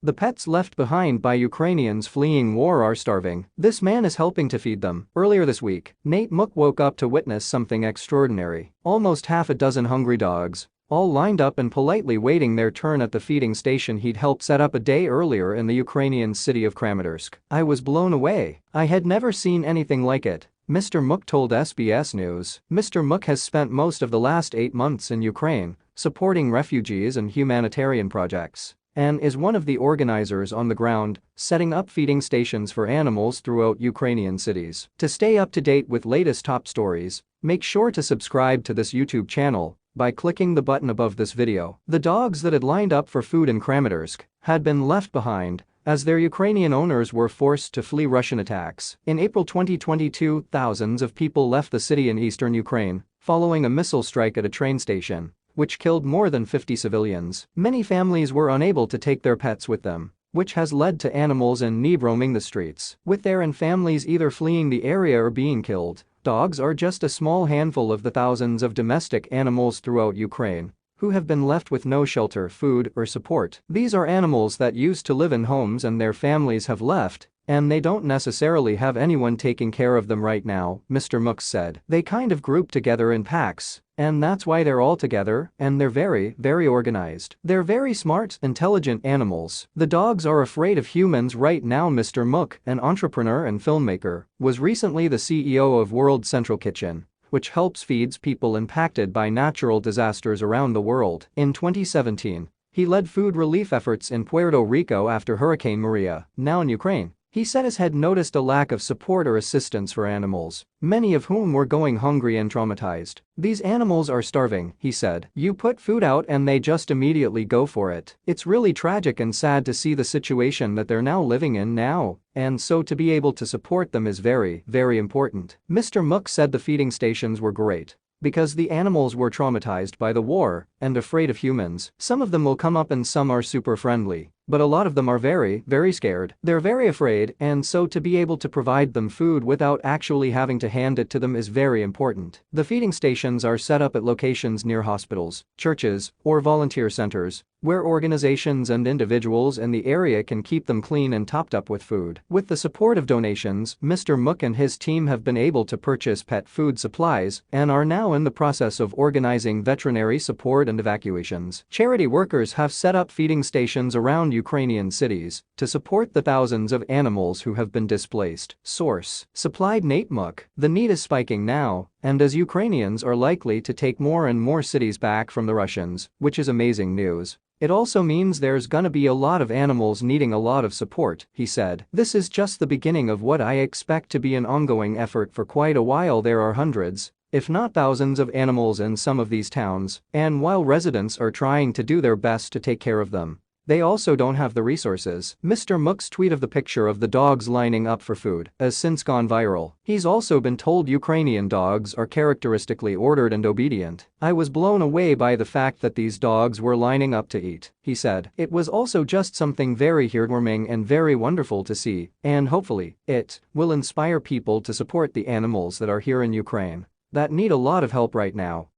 The pets left behind by Ukrainians fleeing war are starving. This man is helping to feed them. Earlier this week, Mook woke up to witness something extraordinary. Almost half a dozen hungry dogs, all lined up and politely waiting their turn at the feeding station he'd helped set up a day earlier in the Ukrainian city of Kramatorsk. "I was blown away. I had never seen anything like it," Mr. Mook told SBS News. Mr. Mook has spent most of the last 8 months in Ukraine, supporting refugees and humanitarian projects, and is one of the organizers on the ground, setting up feeding stations for animals throughout Ukrainian cities. To stay up to date with latest top stories, make sure to subscribe to this YouTube channel by clicking the button above this video. The dogs that had lined up for food in Kramatorsk had been left behind as their Ukrainian owners were forced to flee Russian attacks. In April 2022, thousands of people left the city in eastern Ukraine following a missile strike at a train station, which killed more than 50 civilians. Many families were unable to take their pets with them, which has led to animals in need roaming the streets, with their and families either fleeing the area or being killed. Dogs are just a small handful of the thousands of domestic animals throughout Ukraine who have been left with no shelter, food, or support. These are animals that used to live in homes and their families have left, and they don't necessarily have anyone taking care of them right now, Mr. Mook said. They kind of group together in packs, and that's why they're all together, and they're very, very organized. They're very smart, intelligent animals. The dogs are afraid of humans right now. Mr. Mook, an entrepreneur and filmmaker, was recently the CEO of World Central Kitchen, which helps feeds people impacted by natural disasters around the world. In 2017, he led food relief efforts in Puerto Rico after Hurricane Maria. Now in Ukraine, he said he had noticed a lack of support or assistance for animals, many of whom were going hungry and traumatized. "These animals are starving," he said. "You put food out and they just immediately go for it. It's really tragic and sad to see the situation that they're now living in now, and so to be able to support them is very, very important." Mr. Mook said the feeding stations were great because the animals were traumatized by the war and afraid of humans. Some of them will come up and some are super friendly, but a lot of them are very, very scared. They're very afraid, and so to be able to provide them food without actually having to hand it to them is very important. The feeding stations are set up at locations near hospitals, churches, or volunteer centers, where organizations and individuals in the area can keep them clean and topped up with food. With the support of donations, Mr. Mook and his team have been able to purchase pet food supplies and are now in the process of organizing veterinary support and evacuations. Charity workers have set up feeding stations around Ukrainian cities to support the thousands of animals who have been displaced. Source: supplied Mook. The need is spiking now, and as Ukrainians are likely to take more and more cities back from the Russians, which is amazing news, it also means there's gonna be a lot of animals needing a lot of support, he said. "This is just the beginning of what I expect to be an ongoing effort for quite a while. There are hundreds, if not thousands of animals in some of these towns, and while residents are trying to do their best to take care of them, they also don't have the resources." Mr. Mook's tweet of the picture of the dogs lining up for food has since gone viral. He's also been told Ukrainian dogs are characteristically ordered and obedient. "I was blown away by the fact that these dogs were lining up to eat," he said. "It was also just something very heartwarming and very wonderful to see, and hopefully, it will inspire people to support the animals that are here in Ukraine that need a lot of help right now."